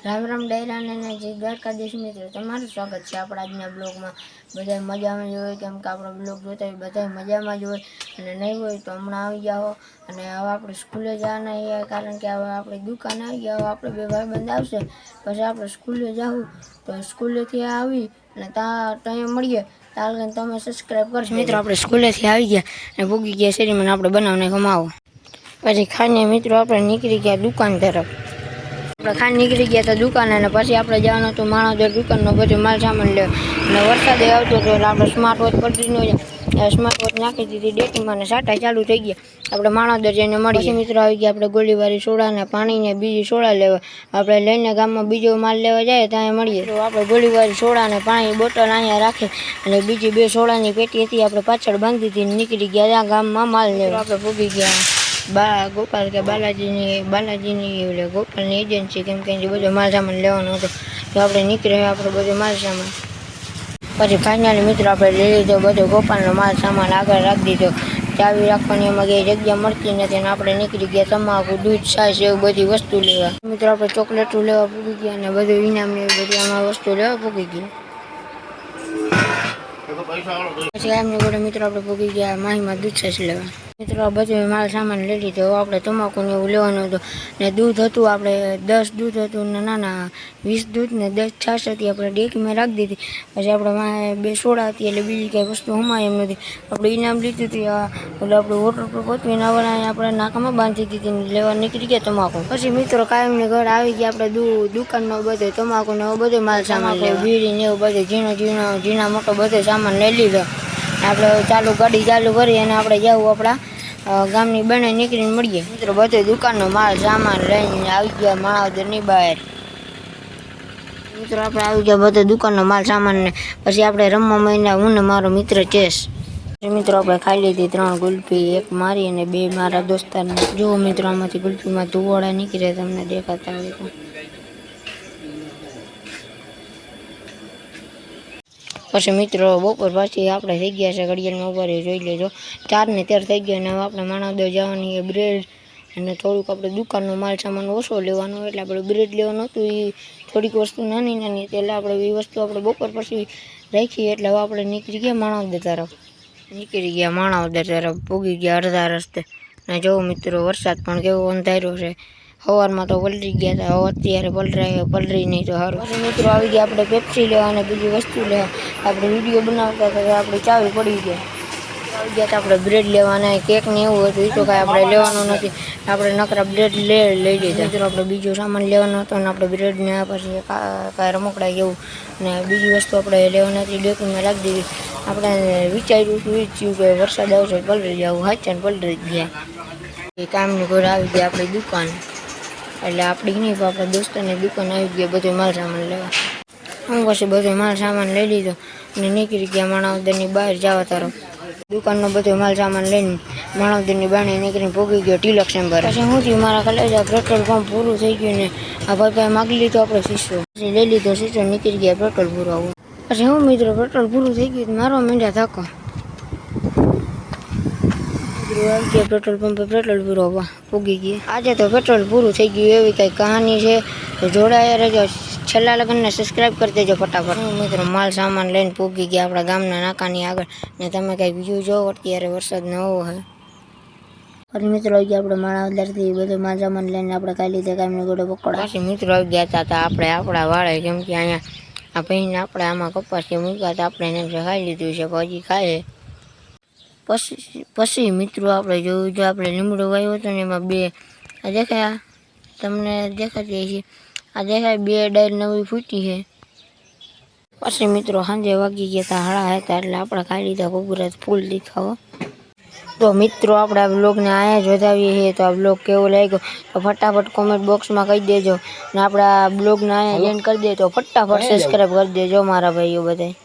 રામ રામ ડાયરાને જય દ્વારકાધીશ મિત્રો, તમારું સ્વાગત છે આપણા આજના બ્લોગમાં। બધા મજામાં જ હોય, કેમ કે આપણો બ્લોગ જોતા હોય બધા મજામાં જ હોય, અને નહીં હોય તો હમણાં આવી જાઓ। અને હવે આપણે સ્કૂલે જવાના છીએ, કારણ કે હવે આપણે દુકાને આવી ગયા। આપણે બે ભાઈબંધ આવશે પછી આપણે સ્કૂલે જાવું, તો સ્કૂલેથી આવી અને ત્યાં મળીએ। તાલ તમે સબસ્ક્રાઈબ કરજો મિત્રો। આપણે સ્કૂલેથી આવી ગયા અને ભૂગી ગયા શેરીમાં, આપણે બનાવને કમાવો। પછી ખાઈને મિત્રો આપણે નીકળી ગયા દુકાન તરફ। આપણે ખાઈને નીકળી ગયા હતા દુકાને, અને પછી આપણે જવાનું હતું માણાવદર દુકાનનો બધો માલ સામાન લેવા। અને વરસાદે આવતો હતો એટલે આપણે સ્માર્ટ વોચ પડી ન જાય, સ્માર્ટ વોચ નાખી દીધી ડેકીમાં અને સાટા ચાલુ થઈ ગયા। આપણે માણાવદર જઈને મળીએ। પછી મિત્રો આવી ગયા આપણે ગોળીવાળી સોડાને પાણીને બીજી સોડા લેવા। આપણે લઈને ગામમાં બીજો માલ લેવા જાય ત્યાં મળીએ। તો આપણે ગોળીવાળી સોડાને પાણી બોટલ અહીંયા રાખી અને બીજી બે સોડાની પેટી હતી આપણે પાછળ બાંધી હતી, નીકળી ગયા ત્યાં ગામમાં માલ લેવા। આપણે ભૂગી ગયા ગોપાલ કે બાલાજીની ગોપાલની એજન્સી, કેમ કે બધો માલ સામાન લેવાનો હતો, તો આપણે નીકળ્યા આપણે બધો માલ સામાન। પછી ફાઇનલી મિત્રો આપણે લઈ લીધો બધો ગોપાલનો માલ સામાન, આગળ રાખી દીધો। ચાવી રાખવાની એમાં કઈ જગ્યા મળતી નથી, અને આપણે નીકળી ગયા તમાકુ, દૂધ, છાશ એવું બધી વસ્તુ લેવા। મિત્રો આપણે ચોકલેટો લેવા પૂગી ગયા અને બધું ઇનામ ને એવી બધી આમાં વસ્તુ લેવા પૂગી ગયા। પછી એમની જોડે મિત્રો આપણે પૂગી ગયા માહીમાં દૂધ છાશ લેવા। મિત્રો બધું માલ સામાન લઈ લીધો। આપણે તમાકુ ને એવું લેવાનું હતું, ને દૂધ હતું આપણે 10 દૂધ હતું ને નાના 20 દૂધ ને 10 છાશ હતી, આપણે ડેકીમાં રાખી દીધી। પછી આપણે બે સોડા હતી એટલે બીજી કઈ વસ્તુ હમાય એમ નથી, આપણે ઇનામ લીધું હતું એટલે આપણે વોટરપ્રૂફ ગોતવીને આપણે નાકામાં બાંધી દીધી, લેવા નીકળી ગયા તમાકુ। પછી મિત્રો કાયમની ઘર આવી ગયા આપણે દુકાનનો બધો તમાકુ ને બધો માલ સામાન લેવા, બીડી ને એવું બધું ઝીણા મોટો બધો સામાન લઈ લીધો। આપણે ગાડી ચાલુ કરી અને આપણે જવું આપણા ગામની બને નીકળીને મળીએ। મિત્રો બધો દુકાનનો માલ સામાન લઈને આવી ગયા માણાવદરની બહાર। મિત્રો આપણે આવી ગયા બધો દુકાનનો માલ સામાન ને પછી આપણે રમવા માંડ્યા, હું ને મારો મિત્ર ચેસ। મિત્રો આપણે ખાઈ લીધી 3 ગુલ્ફી, એક મારી અને 2 મારા દોસ્તારને। જુઓ મિત્રો આમાંથી ગુલ્ફીમાં ધુવાડા નીકળે, તમને દેખાતા હોય તો। પછી મિત્રો બપોર પછી આપણે થઈ ગયા છે ઘડિયાળમાં ઉભા રહી જોઈ લેજો 4 ને 13 થઈ ગયા, અને હવે આપણે માણાવદર જવાની બ્રેડ અને થોડુંક આપણે દુકાનનો માલ સામાન ઓછો લેવાનો, એટલે આપણે બ્રેડ લેવાનું હતું, એ થોડીક વસ્તુ નાની એટલે આપણે એ વસ્તુ આપણે બપોર પછી રાખી, એટલે હવે આપણે નીકળી ગયા માણાવદર તરફ પૂગી ગયા અડધા રસ્તે। અને જો મિત્રો વરસાદ પણ કેવો અંધાર્યો છે, સવારમાં તો પલરી ગયા હતા, હવે અત્યારે પલરી નહીં તો સારું। પછી મિત્રો આવી ગયા આપણે પેપ્સી લેવા અને બીજી વસ્તુ લેવા। આપણે વિડીયો બનાવતા હતા આપણી ચાવી પડી ગયા, આવી ગયા આપણે બ્રેડ લેવાના, કેક ને એવું હતું, એ તો કાંઈ આપણે લેવાનું નથી, આપણે નકરા બ્રેડ લઈ લીધા। મિત્રો આપણે બીજો સામાન લેવાનો હતો ને આપણે બ્રેડ ને પછી કાંઈ રમકડા જેવું ને બીજી વસ્તુ આપણે લેવાની હતી, ડેકીમાં રાખી દીધી। આપણે વિચાર્યું હતું એ જ થયું કે વરસાદ આવશે પલરી જવું, હાચા પલરી જ ગયા। એ કામની ઘર આવી ગયા આપણી દુકાન, એટલે આપણી નહીં પણ આપણા દોસ્તોની દુકાન આવી ગયા બધો માલ સામાન લેવા। હું પછી બધો માલ સામાન લઈ લીધો અને નીકળી ગયા માણાવદરની બહાર જવા તરફ। દુકાનનો બધો માલ સામાન લઈને માણાવદરની બહાર નીકળીને ભોગી ગયો ટિલક ચેમ્બર। પછી હું થયું મારા કલેજા પેટ્રોલ પંપ પૂરું થઈ ગયું ને આ ભાઈ માગી લીધો આપણે શીશો, પછી લઈ લીધો શીશો, નીકળી ગયા પેટ્રોલ પૂરાવું। પછી હું મિત્રો પેટ્રોલ પૂરું થઈ ગયું મારો મીંડા ધક્કો આવી ગયા પેટ્રોલ પંપે પેટ્રોલ પૂરવા પૂગી ગયા। આજે તો પેટ્રોલ પૂરું થઈ ગયું એવી કંઈ કહાની છે, તો જોડાયા રહેજો, છેલ્લા લગ્નને સબસ્ક્રાઈબ કરી દેજો ફટાફટ। મિત્રો માલ સામાન લઈને પૂગી ગયા આપણા ગામના નાકાની આગળ, ને તમે કંઈક વ્યૂ જોવો અત્યારે વરસાદ નવો હોય। પછી મિત્રો આવી ગયા આપણે માણાવદરથી બધો માલ સામાન લઈને આપણે ખાઈ લીધા કામની ગોળે પકોડા। પછી મિત્રો આવી ગયા હતા આપણે આપણા વાળે, કેમ કે અહીંયા આ ભાઈને આપણે આમાં કપાસી મૂક્યા હતા, આપણે એને ખાઈ લીધું છે, હજી ખાઈએ। પછી મિત્રો આપણે જોયું જો આપણે લીમડો વાવ્યો હતો ને એમાં 2 આ દેખાયા, તમને દેખાતી છે, આ દેખાય 2 ડાળ નવી ફૂટી છે। પછી મિત્રો સાંજે વાગી ગયા હતા 7:30, એટલે આપણે ખાઈ લીધા કુકરાત ફૂલ દેખાવો। તો મિત્રો આપણે આ બ્લોગને અહીંયા જ વધાવીએ છીએ, તો આ બ્લોગ કેવો લાગ્યો તો ફટાફટ કોમેન્ટ બોક્સમાં કહી દેજો, ને આપણે આ બ્લોગને અહીંયા એન્ડ કરી દઈએ તો ફટાફટ સબસ્ક્રાઈબ કરી દેજો મારા ભાઈઓ બધાય।